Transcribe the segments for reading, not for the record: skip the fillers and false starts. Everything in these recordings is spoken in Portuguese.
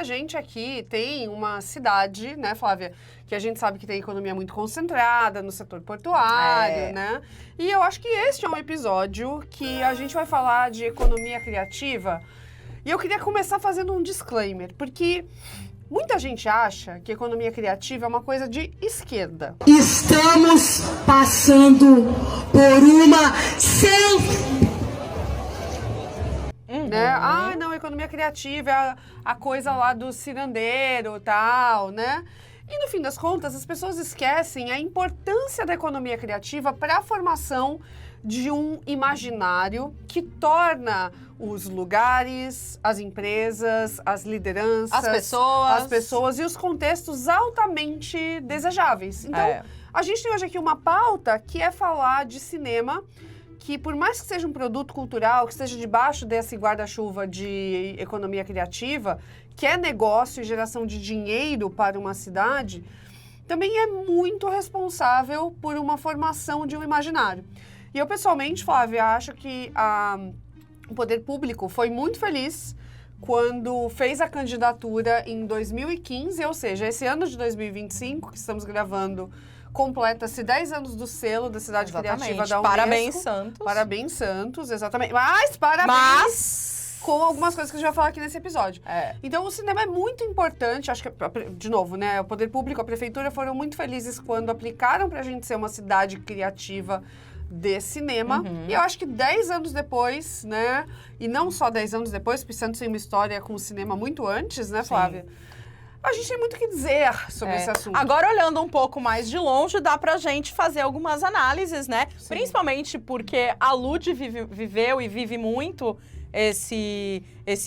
a gente aqui tem uma cidade, né, Flávia, que a gente sabe que tem economia muito concentrada no setor portuário, né? E eu acho que este é um episódio que a gente vai falar de economia criativa. E eu queria começar fazendo um disclaimer, porque muita gente acha que economia criativa é uma coisa de esquerda. Estamos passando por uma Né? Ah, não, economia criativa é a coisa lá do cirandeiro e tal, né? E no fim das contas, as pessoas esquecem a importância da economia criativa para a formação de um imaginário que torna os lugares, as empresas, as lideranças, as pessoas e os contextos altamente desejáveis. Então, a gente tem hoje aqui uma pauta que é falar de cinema, que por mais que seja um produto cultural, que esteja debaixo desse guarda-chuva de economia criativa, que é negócio e geração de dinheiro para uma cidade, também é muito responsável por uma formação de um imaginário. E eu, pessoalmente, Flávia, acho que o poder público foi muito feliz quando fez a candidatura em 2015, ou seja, esse ano de 2025, que estamos gravando, completa-se 10 anos do selo da Cidade Criativa da Unesco. Parabéns, Santos. Parabéns, Santos, exatamente. Mas parabéns com algumas coisas que a gente vai falar aqui nesse episódio. Então, o cinema é muito importante. Acho que, de novo, né, o poder público, a prefeitura foram muito felizes quando aplicaram pra gente ser uma cidade criativa de cinema. E eu acho que 10 anos depois, né, e não só 10 anos depois, porque Santos tem uma história com o cinema muito antes, né, Flávia? A gente tem muito o que dizer sobre esse assunto. Agora, olhando um pouco mais de longe, dá pra gente fazer algumas análises, né? Sim. Principalmente porque a Lud viveu e vive muito esse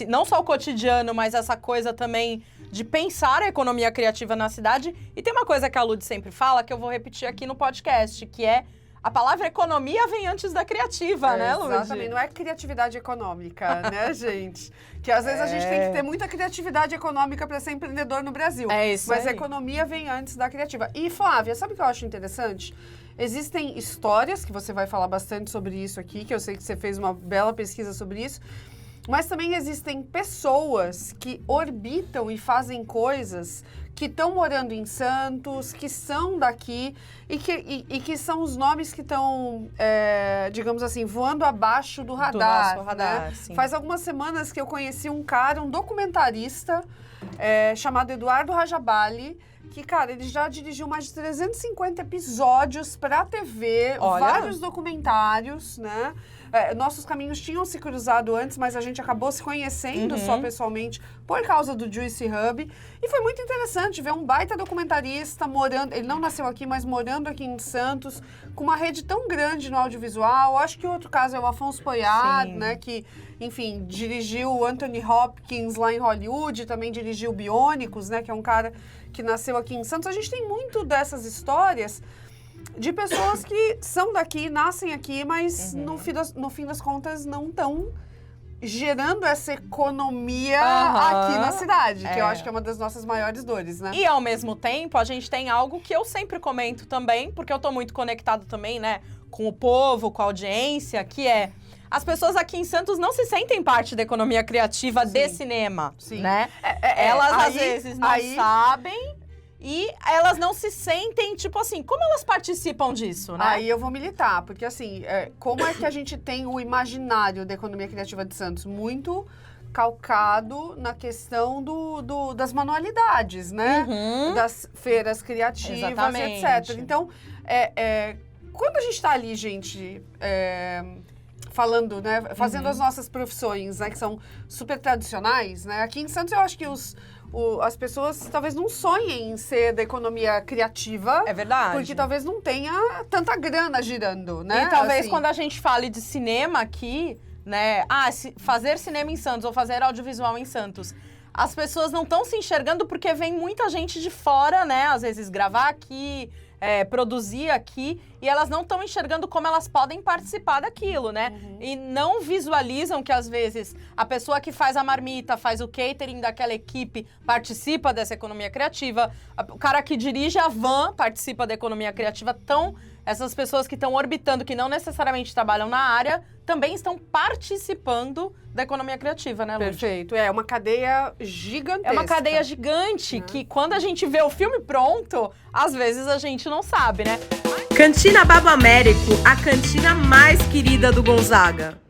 não só o cotidiano, mas essa coisa também de pensar a economia criativa na cidade. E tem uma coisa que a Lud sempre fala, que eu vou repetir aqui no podcast, que é: a palavra economia vem antes da criativa, né, Lud? Exatamente, não é criatividade econômica, né, gente? Que às vezes a gente tem que ter muita criatividade econômica para ser empreendedor no Brasil. É isso Mas aí. a economia vem antes da criativa. E, Flávia, sabe o que eu acho interessante? Existem histórias, que você vai falar bastante sobre isso aqui, que eu sei que você fez uma bela pesquisa sobre isso, mas também existem pessoas que orbitam e fazem coisas que estão morando em Santos, que são daqui e que são os nomes que estão, digamos assim, voando abaixo do radar. Do nosso radar, né? sim. Faz algumas semanas que eu conheci um cara, um documentarista, chamado Eduardo Rajabali, que, cara, ele já dirigiu mais de 350 episódios pra TV, vários documentários, né? Nossos caminhos tinham se cruzado antes, mas a gente acabou se conhecendo só pessoalmente por causa do Juicy Hub. E foi muito interessante ver um baita documentarista morando, ele não nasceu aqui, mas morando aqui em Santos, com uma rede tão grande no audiovisual. Acho que o outro caso é o Afonso Poyat, né, que, enfim, dirigiu o Anthony Hopkins lá em Hollywood, também dirigiu Biônicos, né, que é um cara que nasceu aqui em Santos. A gente tem muito dessas histórias de pessoas que são daqui, nascem aqui, mas no fim das contas não estão gerando essa economia aqui na cidade, que eu acho que é uma das nossas maiores dores, né? E ao mesmo tempo, a gente tem algo que eu sempre comento também, porque eu tô muito conectado também, né, com o povo, com a audiência, que é: as pessoas aqui em Santos não se sentem parte da economia criativa de cinema, né? Elas às vezes não sabem. E elas não se sentem, tipo assim, como elas participam disso, né? Aí eu vou militar, porque assim, como é que a gente tem o imaginário da economia criativa de Santos? Muito calcado na questão das manualidades, né? Das feiras criativas, etc. Então, quando a gente tá ali, gente, falando, né, fazendo as nossas profissões, né, que são super tradicionais, né? Aqui em Santos eu acho que as pessoas talvez não sonhem em ser da economia criativa. É verdade. Porque talvez não tenha tanta grana girando, né? E talvez assim, quando a gente fale de cinema aqui, né? Fazer cinema em Santos ou fazer audiovisual em Santos, as pessoas não estão se enxergando porque vem muita gente de fora, né? Às vezes gravar aqui, produzir aqui, e elas não estão enxergando como elas podem participar daquilo, né? E não visualizam que, às vezes, a pessoa que faz a marmita, faz o catering daquela equipe, participa dessa economia criativa, o cara que dirige a van participa da economia criativa. Essas pessoas que estão orbitando, que não necessariamente trabalham na área, também estão participando da economia criativa, né, Lud? Perfeito. É uma cadeia gigantesca. É uma cadeia gigante que, quando a gente vê o filme pronto, às vezes a gente não sabe, né? Cantina Babo Américo, a cantina mais querida do Gonzaga.